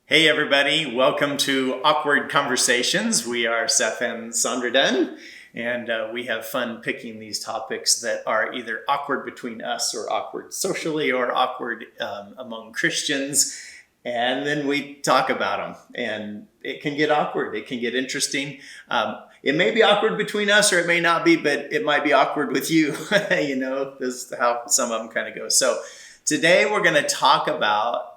Hey everybody, welcome to Awkward Conversations. We are Seth and Saundra, and we have fun picking these topics that are either awkward between us or awkward socially or awkward among Christians. And then we talk about them, and it can get awkward. It can get interesting. It may be awkward between us or it may not be, but it might be awkward with you. You know, this is how some of them kind of go. So today we're going to talk about,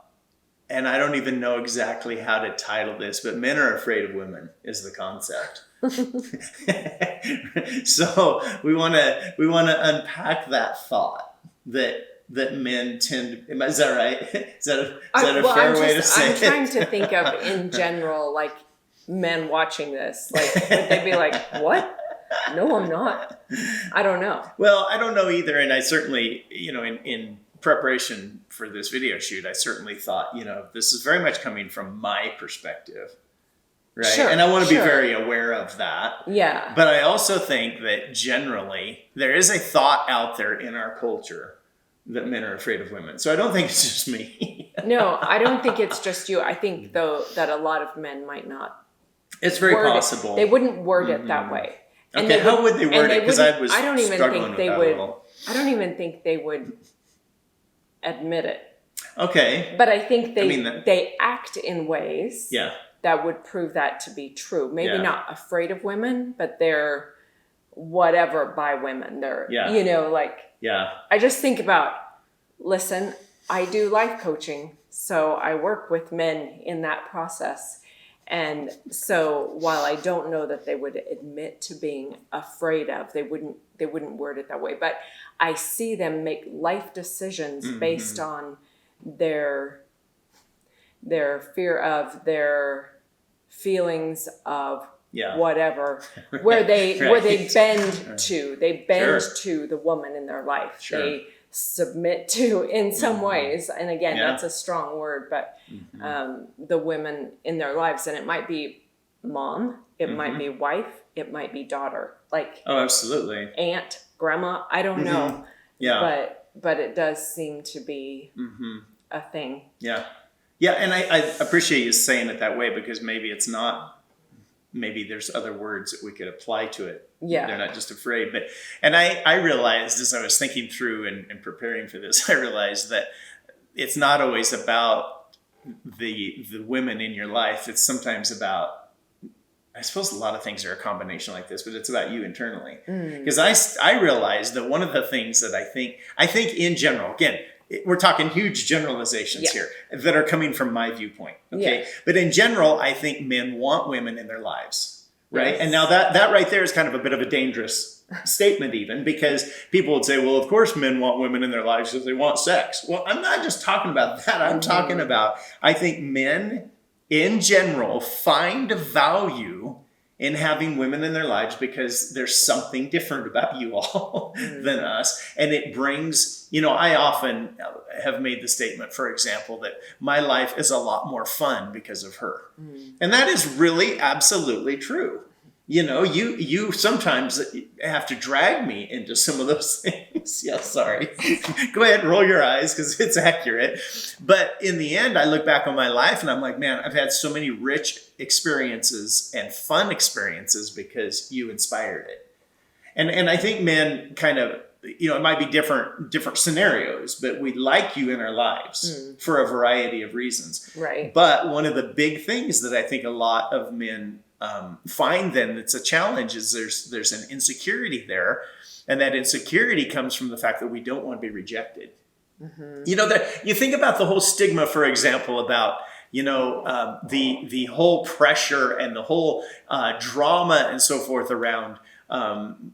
and I don't even know exactly how to title this, but men are afraid of women is the concept. So we want to unpack that thought that men tend to, is that right? Is that a fair way to say it? I'm trying to think of in general, like men watching this, like would they be like, what? No, I'm not. I don't know. Well, I don't know either. And I certainly, in preparation for this video shoot, I certainly thought, this is very much coming from my perspective, right? Sure, and I want to be very aware of that. Yeah. But I also think that generally there is a thought out there in our culture that men are afraid of women. So I don't think it's just me. No, I don't think it's just you. I think though that a lot of men might not. It's very possible. They wouldn't word it that way. And okay, how would they word it? Because I was struggling with that a little. I don't even think they would admit it. Okay. But I think they act in ways that would prove that to be true. Maybe not afraid of women, but they're whatever by women. They're, I just think about, listen, I do life coaching, so I work with men in that process. And so while I don't know that they would admit to being afraid of, they wouldn't word it that way, but I see them make life decisions based on their fear of, their feelings of whatever, where they bend to. They bend to the woman in their life. Sure. They submit to in some ways, and again that's a strong word, but the women in their lives, and it might be mom, it might be wife, it might be daughter, like absolutely, aunt, grandma, I don't know, but it does seem to be a thing. And I appreciate you saying it that way, because maybe it's not, maybe there's other words that we could apply to it. They're not just afraid. And I realized, as I was thinking through and preparing for this, I realized that it's not always about the women in your life. It's sometimes about, I suppose a lot of things are a combination like this, but it's about you internally. Because I realized that one of the things that I think in general, again, we're talking huge generalizations here that are coming from my viewpoint. Okay. But in general, I think men want women in their lives. Right. Yes. And now that right there is kind of a bit of a dangerous statement, even, because people would say, well, of course men want women in their lives because they want sex. Well, I'm not just talking about that. I'm talking about, I think men in general find value in having women in their lives because there's something different about you all than us. And it brings, I often have made the statement, for example, that my life is a lot more fun because of her. And that is really absolutely true. You sometimes have to drag me into some of those things. Yeah, sorry. Go ahead, roll your eyes, because it's accurate. But in the end, I look back on my life and I'm like, man, I've had so many rich experiences and fun experiences because you inspired it. And I think men kind of, it might be different scenarios, but we like you in our lives for a variety of reasons. Right. But one of the big things that I think a lot of men find then that's a challenge is there's an insecurity there, and that insecurity comes from the fact that we don't want to be rejected. You think about the whole stigma, for example, about the whole pressure and the whole drama and so forth around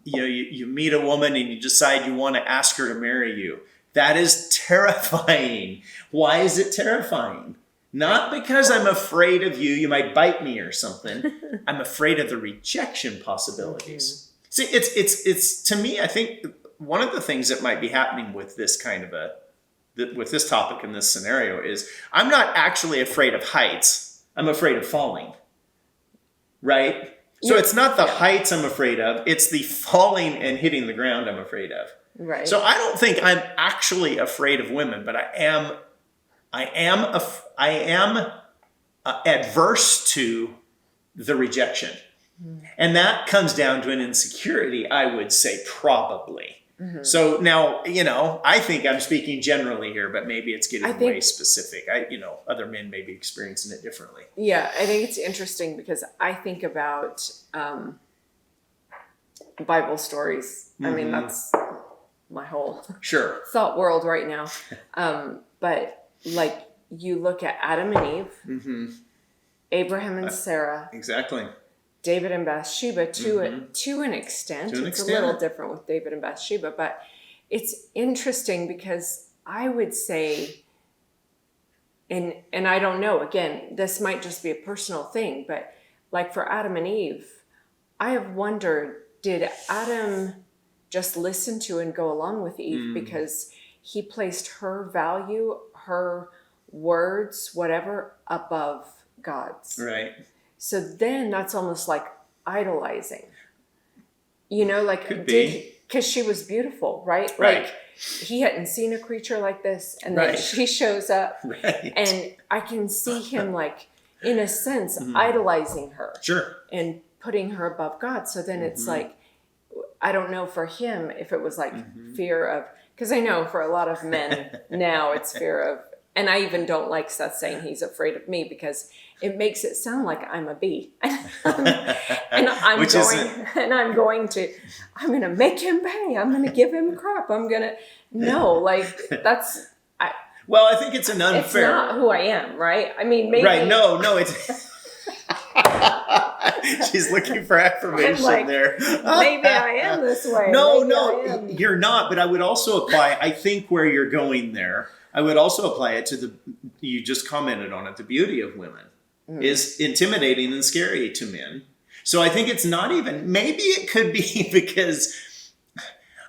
you meet a woman and you decide you want to ask her to marry you. That is terrifying. Why is it terrifying? Not because I'm afraid of you, you might bite me or something. I'm afraid of the rejection possibilities. See, it's to me, I think one of the things that might be happening with this kind of with this topic in this scenario is I'm not actually afraid of heights. I'm afraid of falling. Right? So it's not the heights I'm afraid of. It's the falling and hitting the ground I'm afraid of. Right. So I don't think I'm actually afraid of women, but I am adverse to the rejection. And that comes down to an insecurity, I would say, probably. So now, I think I'm speaking generally here, but maybe it's getting way specific. Other men may be experiencing it differently. Yeah, I think it's interesting because I think about Bible stories. I mean, that's my whole thought world right now. But like you look at Adam and Eve, Abraham and Sarah. Exactly. David and Bathsheba to an extent. It's a little different with David and Bathsheba, but it's interesting because I would say, and I don't know, again, this might just be a personal thing, but like for Adam and Eve, I have wondered, did Adam just listen to and go along with Eve because he placed her value, her words, whatever, above God's? Right. So then that's almost like idolizing, like because she was beautiful, right? Right. Like he hadn't seen a creature like this, and then she shows up, and I can see him like, in a sense, idolizing her, and putting her above God. So then it's like, I don't know for him if it was like fear of, because I know for a lot of men now it's fear of. And I even don't like Seth saying he's afraid of me because it makes it sound like I'm a bee. and I'm going to make him pay. I'm going to give him crap. Well, I think it's an unfair. It's not who I am, right? I mean, maybe. Right. No, it's. She's looking for affirmation there. Maybe I am this way. No, you're not. But I would also apply, I think where you're going there, I would also apply it to you just commented on it, the beauty of women is intimidating and scary to men. So I think it's not even, maybe it could be because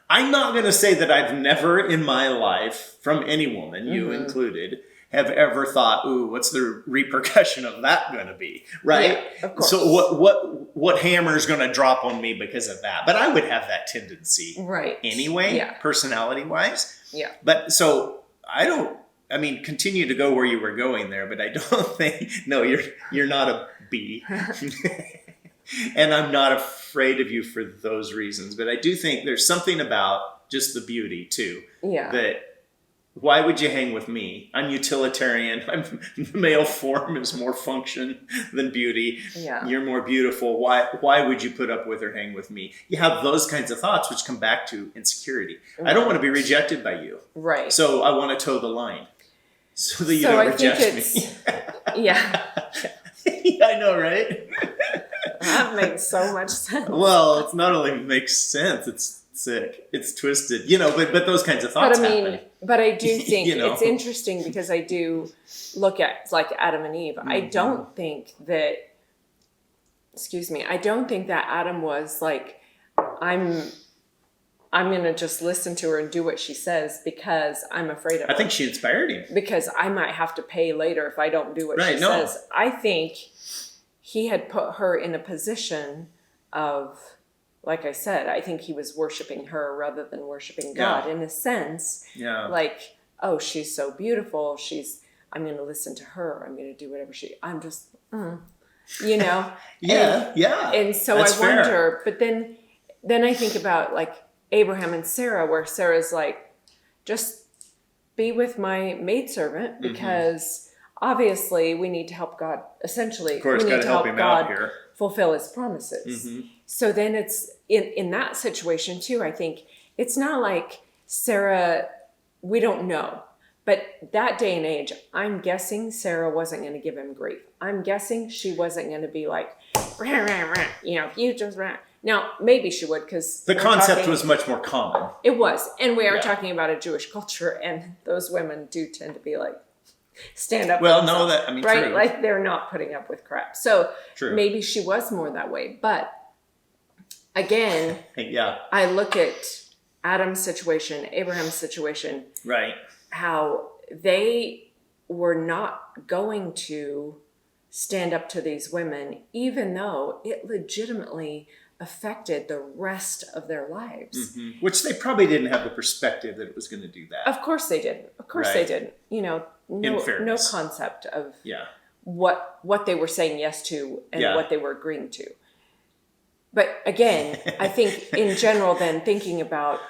I'm not going to say that I've never in my life, from any woman, you included, have ever thought, ooh, what's the repercussion of that going to be? Right? Yeah, of course. So what hammer is going to drop on me because of that? But I would have that tendency anyway, personality-wise. Yeah. But so continue to go where you were going there, but I don't think, no, you're not a bee. And I'm not afraid of you for those reasons. But I do think there's something about just the beauty too. Yeah. That why would you hang with me? I'm utilitarian. Male form is more function than beauty. Yeah. You're more beautiful. Why would you put up with or hang with me? You have those kinds of thoughts, which come back to insecurity. Right. I don't want to be rejected by you. Right. So I want to toe the line so that you don't reject me. Yeah. I know, right? That makes so much sense. Well, it's not only makes sense, it's sick. It's twisted, but those kinds of thoughts happen. But I do think it's interesting because I do look at like Adam and Eve. I don't think that Adam was like, I'm going to just listen to her and do what she says because I'm afraid of her. I think she inspired him. Because I might have to pay later if I don't do what she says. I think he had put her in a position of, like I said, I think he was worshiping her rather than worshiping God in a sense. Yeah. Like, oh, she's so beautiful. I'm going to listen to her. I'm going to do whatever I'm just, Yeah. And so that's I wonder, fair. But then I think about like Abraham and Sarah, where Sarah's like, just be with my maidservant because obviously we need to help God. Essentially, of course, we need to help him God out here. Fulfill his promises. So then it's in that situation too, I think it's not like Sarah, we don't know, but that day and age, I'm guessing Sarah wasn't going to give him grief. I'm guessing she wasn't going to be like, you just now maybe she would because the concept was much more common. It was, and we are talking about a Jewish culture, and those women do tend to be like, stand up. Well, no, that, I mean, right? True. Like they're not putting up with crap. So true. Maybe she was more that way. But again, I look at Adam's situation, Abraham's situation, right? How they were not going to stand up to these women, even though it legitimately affected the rest of their lives. Which they probably didn't have the perspective that it was going to do that. Of course they didn't. Of course they didn't. No concept of what they were saying yes to and what they were agreeing to. But again, I think in general, then thinking about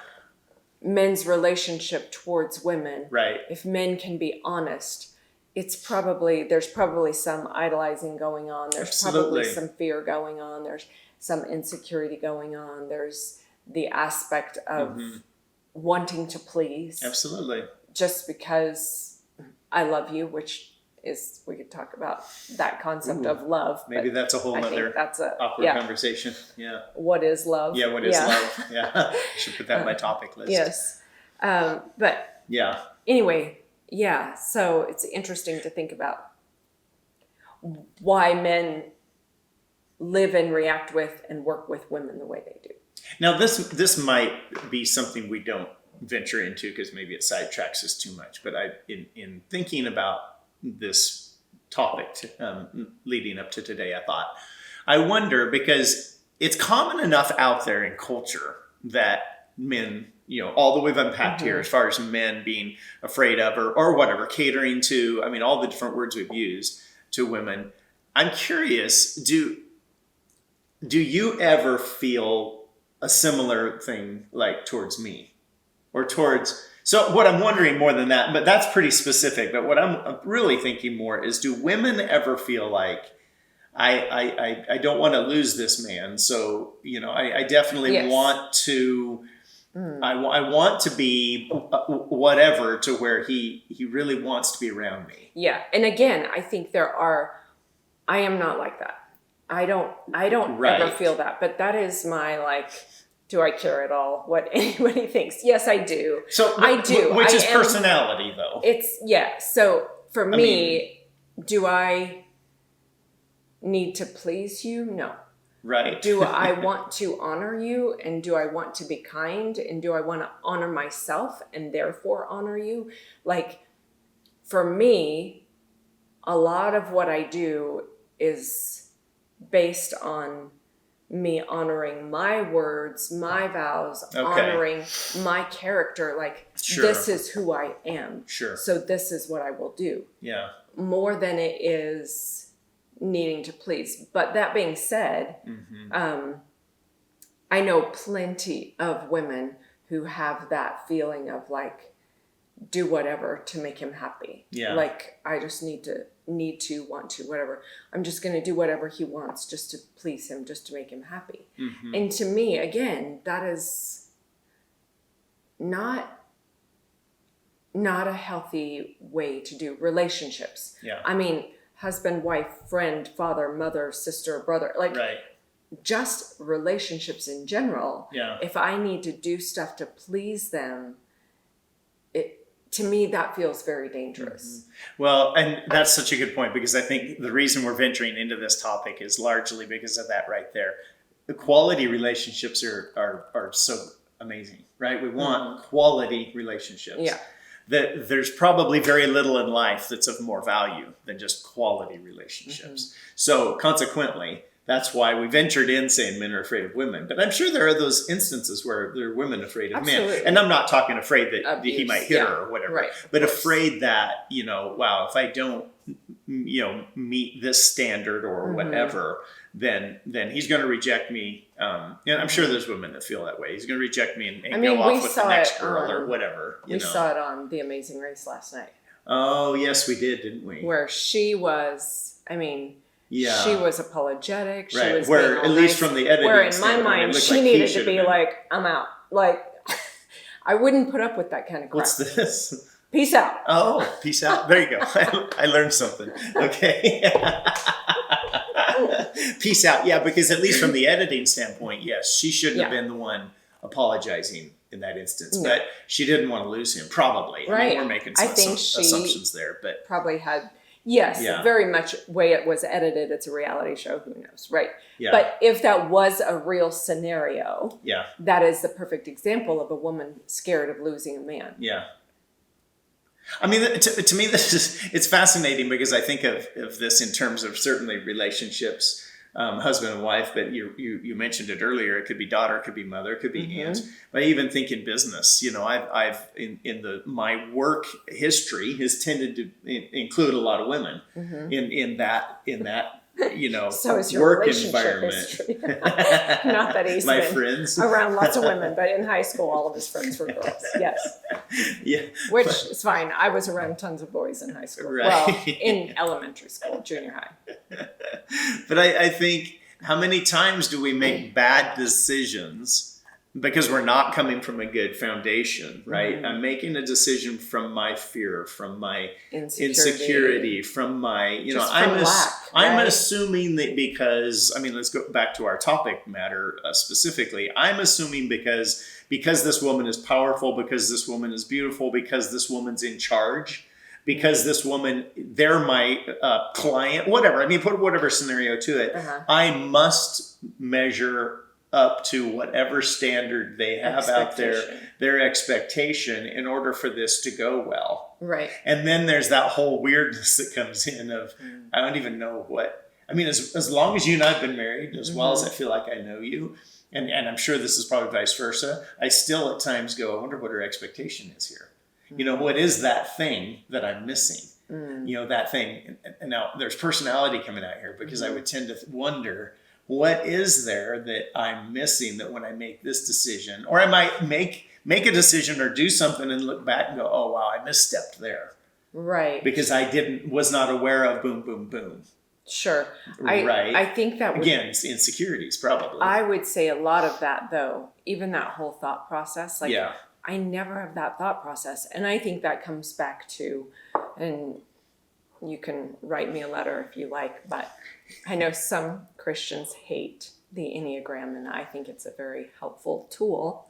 men's relationship towards women, right? If men can be honest, there's probably some idolizing going on. There's Absolutely. Probably some fear going on. There's some insecurity going on. There's the aspect of wanting to please. Absolutely. Just because I love you, which is, we could talk about that concept of love. Maybe that's a whole other awkward conversation. Yeah. What is love? Yeah, what is love? Yeah. I should put that on my topic list. Yes. But yeah. Anyway, yeah. So it's interesting to think about why men live and react with and work with women the way they do. Now, this might be something we don't venture into because maybe it sidetracks us too much. But in thinking about this topic leading up to today, I wonder, because it's common enough out there in culture that men, all that we've unpacked here as far as men being afraid of or whatever, catering to, all the different words we've used to women. I'm curious, do you ever feel a similar thing like towards me or towards... So what I'm wondering more than that, but that's pretty specific. But what I'm really thinking more is, do women ever feel like I don't want to lose this man? So, I definitely want to, I want to be whatever to where he really wants to be around me. Yeah. And again, I think I am not like that. I don't ever feel that, but that is my do I care at all what anybody thinks? Yes, I do. So I do. Which is personality, though. So for me, do I need to please you? No. Right. Do I want to honor you? And do I want to be kind? And do I want to honor myself and therefore honor you? For me, a lot of what I do is based on me honoring my words, my vows, honoring my character. This is who I am. Sure. So this is what I will do. Yeah. More than it is needing to please. But that being said, I know plenty of women who have that feeling of do whatever to make him happy. Yeah. I just need to, want to, whatever. I'm just going to do whatever he wants just to please him, just to make him happy. And to me, again, that is not a healthy way to do relationships. Yeah. Husband, wife, friend, father, mother, sister, brother, just relationships in general. Yeah. If I need to do stuff to please them, to me, that feels very dangerous. Well, and that's such a good point, because I think the reason we're venturing into this topic is largely because of that right there. The quality relationships are so amazing, right? We want quality relationships. Yeah. There's probably very little in life that's of more value than just quality relationships. So consequently, that's why we ventured in saying men are afraid of women. But I'm sure there are those instances where there are women afraid of men. And I'm not talking afraid that he might hit her or whatever, but afraid that, wow, if I don't, meet this standard or whatever, then he's going to reject me. And I'm sure there's women that feel that way. He's going to reject me and go off with the next girl or whatever. We saw it on The Amazing Race last night. Oh, yes, we did, didn't we? Where she was, she was apologetic. She was where, at least from the editing, where in my mind, she needed to be I'm out. I wouldn't put up with that kind of crap. What's this? Peace out. Oh, peace out. There you go. I learned something. Okay. Peace out. Yeah, because at least from the editing standpoint, yes, she shouldn't have been the one apologizing in that instance. But she didn't want to lose him, probably. Right. We're making some assumptions there. But probably had... Yes, very much way it was edited. It's a reality show. Who knows, right? Yeah. But if that was a real scenario, that is the perfect example of a woman scared of losing a man. Yeah. To me, it's fascinating because I think of this in terms of certainly relationships husband and wife, but you mentioned it earlier. It could be daughter, it could be mother, it could be aunt. But I even think in business, I've in my work history has tended to include a lot of women in that so is your work environment. Not that he's my been friends around lots of women, but in high school, all of his friends were girls. Yes. Yeah. Which is fine. I was around tons of boys in high school. Right. Well, in elementary school, junior high. But I think, how many times do we make bad decisions because we're not coming from a good foundation, right? I'm making a decision from my fear, from my insecurity, from my, I'm assuming that because, let's go back to our topic matter specifically. I'm assuming because this woman is powerful, because this woman is beautiful, because this woman's in charge, because this woman, they're my client, whatever. Put whatever scenario to it. I must measure up to whatever standard they have out there, their expectation, in order for this to go well. Right. And then there's that whole weirdness that comes in of, I don't even know what, as long as you and I have been married, as well as I feel like I know you, and I'm sure this is probably vice versa, I still at times go, I wonder what her expectation is here. What is that thing that I'm missing? That thing. And now there's personality coming out here, because I would tend to wonder, what is there that I'm missing, that when I make this decision, or I might make a decision or do something and look back and go, oh, wow, I misstepped there. Right. Because I was not aware of boom, boom, boom. Sure. Right. I think that again, it's insecurities probably. I would say a lot of that, though, even that whole thought process, I never have that thought process. And I think that comes back to, and you can write me a letter if you like, but I know some Christians hate the Enneagram, and I think it's a very helpful tool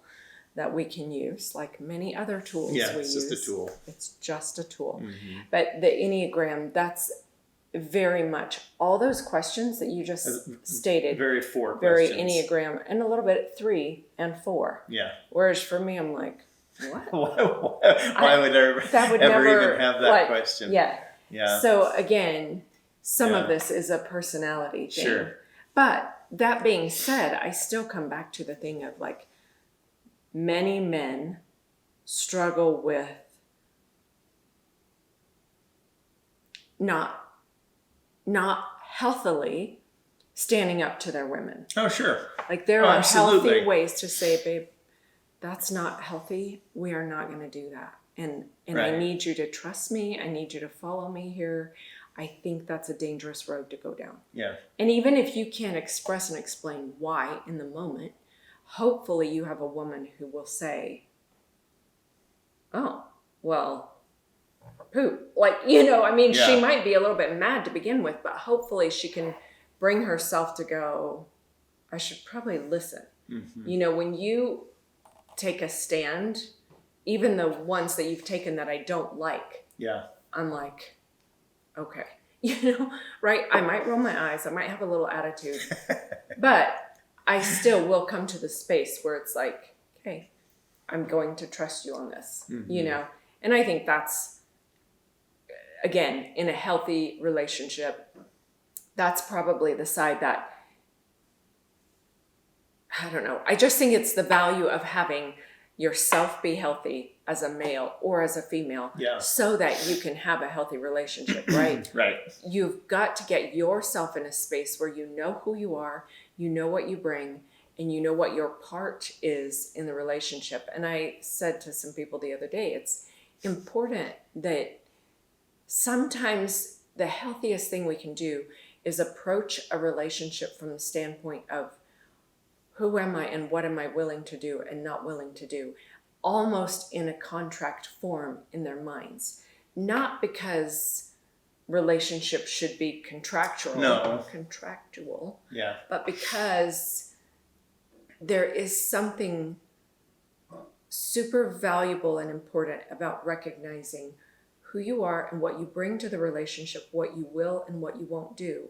that we can use, like many other tools we use. Yeah, it's just a tool. It's just a tool. But the Enneagram, that's very much all those questions that you just stated. Very four very questions. Enneagram, and a little bit 3 and 4. Yeah. Whereas for me, I'm like, what? Why would I ever even have that question? Yeah. Yeah. So again, some of this is a personality thing. Sure. But that being said, I still come back to the thing of many men struggle with not healthily standing up to their women. Oh, sure. There are healthy ways to say, babe, that's not healthy. We are not going to do that. And right. I need you to trust me. I need you to follow me here. I think that's a dangerous road to go down. Yeah. And even if you can't express and explain why in the moment, hopefully you have a woman who will say, oh, well, poop. She might be a little bit mad to begin with, but hopefully she can bring herself to go, I should probably listen. When you take a stand, even the ones that you've taken that I don't like, I'm like, okay, right? I might roll my eyes. I might have a little attitude, but I still will come to the space where it's like, okay, I'm going to trust you on this, And I think that's, again, in a healthy relationship, that's probably the side that, I don't know. I just think it's the value of having yourself be healthy as a male or as a female, so that you can have a healthy relationship, right? Right. You've got to get yourself in a space where you know who you are, you know what you bring, and you know what your part is in the relationship. And I said to some people the other day, it's important that sometimes the healthiest thing we can do is approach a relationship from the standpoint of, who am I and what am I willing to do and not willing to do? Almost in a contract form in their minds. Not because relationships should be contractual. But because there is something super valuable and important about recognizing who you are and what you bring to the relationship, what you will and what you won't do,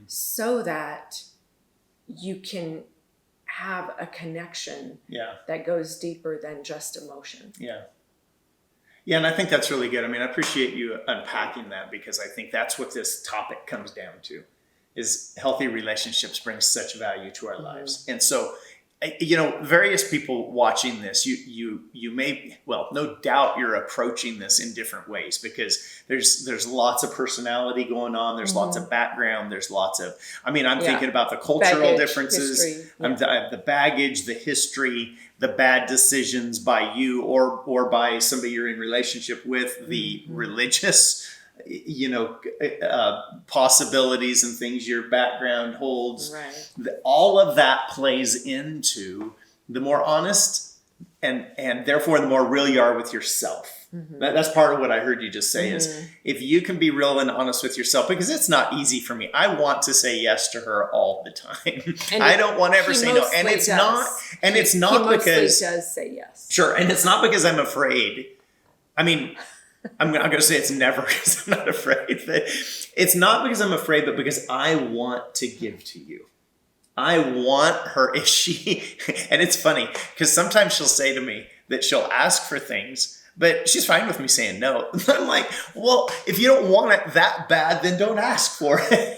so that you can have a connection that goes deeper than just emotion. Yeah, and I think that's really good. I appreciate you unpacking that, because I think that's what this topic comes down to, is healthy relationships bring such value to our lives. And so, you know, various people watching this, you may, well, no doubt you're approaching this in different ways, because there's lots of personality going on. There's lots of background. There's lots of, I mean, I'm thinking about the cultural differences, the baggage, the history, the bad decisions by you or by somebody you're in relationship with, the religious, you know, possibilities and things your background holds. All of that plays into the more honest and therefore the more real you are with yourself. That's part of what I heard you just say is if you can be real and honest with yourself, because it's not easy for me. I want to say yes to her all the time. I don't want to ever say no. And it's not because he does say yes. Sure. And it's not because I'm afraid. I mean, I'm going to say it's never because I'm not afraid. It's not because I'm afraid, but because I want to give to you. I want her. Is she? And it's funny because sometimes she'll say to me that she'll ask for things, but she's fine with me saying no. I'm like, well, if you don't want it that bad, then don't ask for it.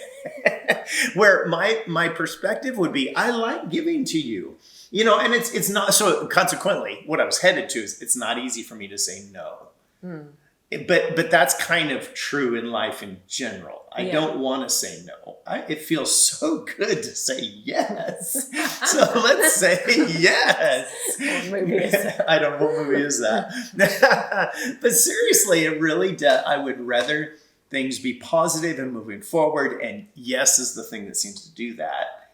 Where my perspective would be, I like giving to you. You know, and it's not, so consequently, what I was headed to is it's not easy for me to say no. But that's kind of true in life in general. I don't want to say no. It feels so good to say yes. So let's say yes. What movie is that? I don't know what movie is that. But seriously, it really does. I would rather things be positive and moving forward. And yes is the thing that seems to do that.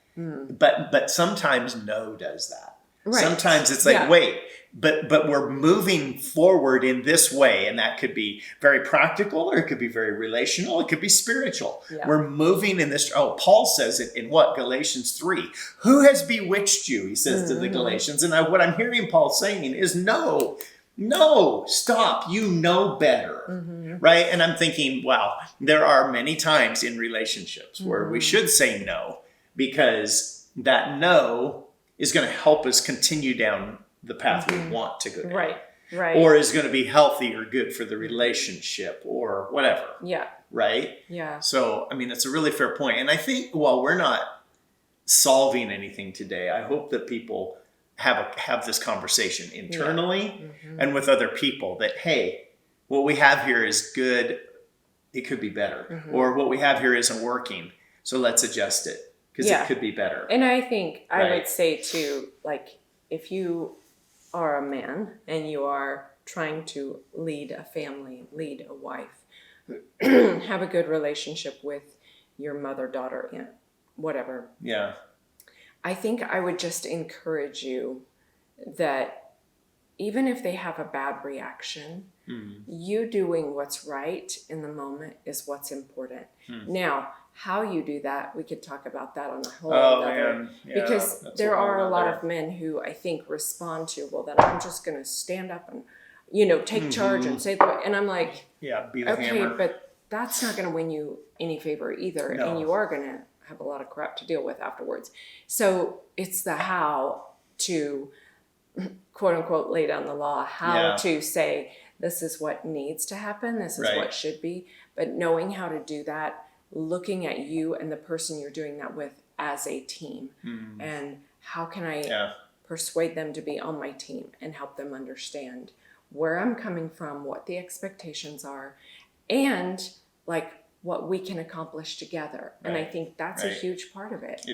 But sometimes no does that. Right. Sometimes it's like, wait, but we're moving forward in this way, and that could be very practical, or it could be very relational, it could be spiritual. We're moving in this. Oh, Paul says it in what? Galatians 3. Who has bewitched you? He says to the Galatians. And what I'm hearing Paul saying is no, stop. You know better, right? And I'm thinking, wow, there are many times in relationships where we should say no, because that no is going to help us continue down the path we want to go down. Right. Or is going to be healthy or good for the relationship or whatever. Right? Yeah. So, I mean, that's a really fair point. And I think while we're not solving anything today, I hope that people have this conversation internally and with other people that, hey, what we have here is good. It could be better. Or what we have here isn't working. So let's adjust it. Because it could be better. And I think I would say too, like, if you are a man and you are trying to lead a family, lead a wife, have a good relationship with your mother, daughter, aunt, whatever. Yeah. I think I would just encourage you that even if they have a bad reaction, you doing what's right in the moment is what's important. Now, how you do that, we could talk about that on a whole other, because there are a lot of men who I think respond to, well, then I'm just going to stand up and, you know, take charge and say, and I'm like, be the hammer. But that's not going to win you any favor either. No. And you are going to have a lot of crap to deal with afterwards. So it's the how to, quote unquote, lay down the law, how to say, this is what needs to happen. This is what should be. But knowing how to do that, looking at you and the person you're doing that with as a team, and how can I persuade them to be on my team and help them understand where I'm coming from, what the expectations are, and like what we can accomplish together. And I think that's a huge part of it.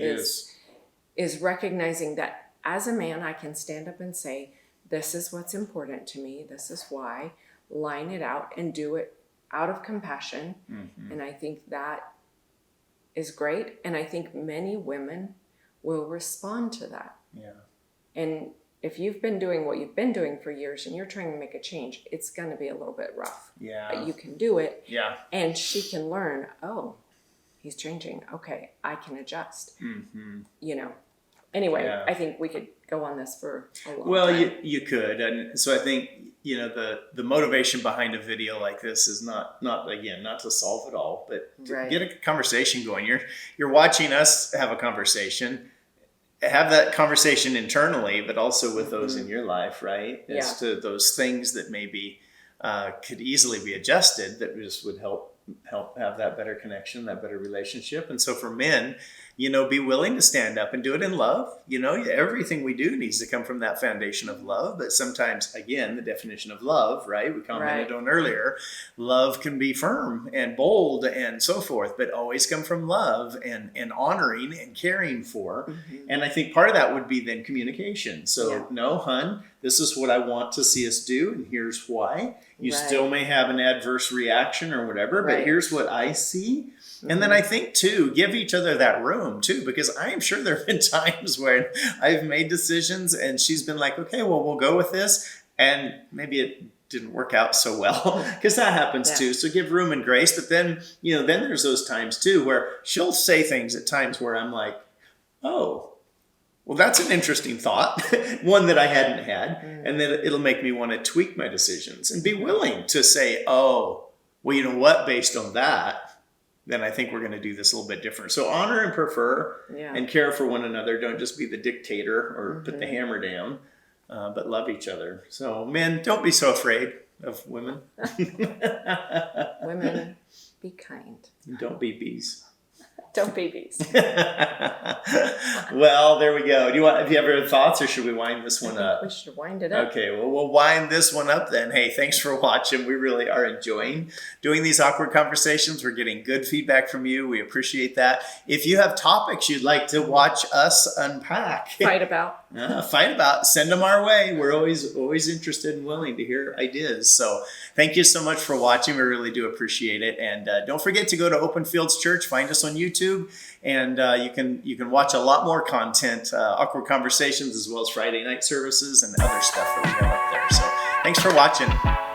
Is recognizing that as a man, I can stand up and say, this is what's important to me. This is why. Line it out and do it out of compassion. And I think that is great. And I think many women will respond to that. And if you've been doing what you've been doing for years and you're trying to make a change, it's going to be a little bit rough. But you can do it. And she can learn, oh, he's changing. Okay, I can adjust. You know. Anyway, I think we could go on this for a long time. Well, you could. And so I think, you know, the motivation behind a video like this is not to solve it all, but to get a conversation going. You're watching us have a conversation, have that conversation internally, but also with those in your life, right? As to those things that maybe could easily be adjusted that just would help help have that better connection, that better relationship. And so for men, be willing to stand up and do it in love. Everything we do needs to come from that foundation of love. But sometimes, again, the definition of love, right? We commented on earlier, love can be firm and bold and so forth, but always come from love and honoring and caring for. Mm-hmm. And I think part of that would be then communication. So no, hun, this is what I want to see us do, and here's why. You still may have an adverse reaction or whatever, but here's what I see. And then I think, too, give each other that room, too, because I am sure there have been times where I've made decisions and she's been like, okay, well, we'll go with this. And maybe it didn't work out so well, because that happens, too. So give room and grace. But then, then there's those times, too, where she'll say things at times where I'm like, oh, well, that's an interesting thought, one that I hadn't had. And then it'll make me want to tweak my decisions and be willing to say, oh, well, you know what, based on that, then I think we're going to do this a little bit different. So honor and prefer and care for one another. Don't just be the dictator or put the hammer down, but love each other. So men, don't be so afraid of women. Women, be kind. Don't be bees. Don't be bees. Well, there we go. Have you ever thoughts, or should we wind this one up? We should wind it up. Okay, well, we'll wind this one up then. Hey, thanks for watching. We really are enjoying doing these awkward conversations. We're getting good feedback from you. We appreciate that. If you have topics you'd like to watch us unpack, fight about, send them our way. We're always interested and willing to hear ideas. So thank you so much for watching. We really do appreciate it. And don't forget to go to Open Fields Church. Find us on YouTube. And you can watch a lot more content, awkward conversations, as well as Friday night services and other stuff that we have up there. So thanks for watching.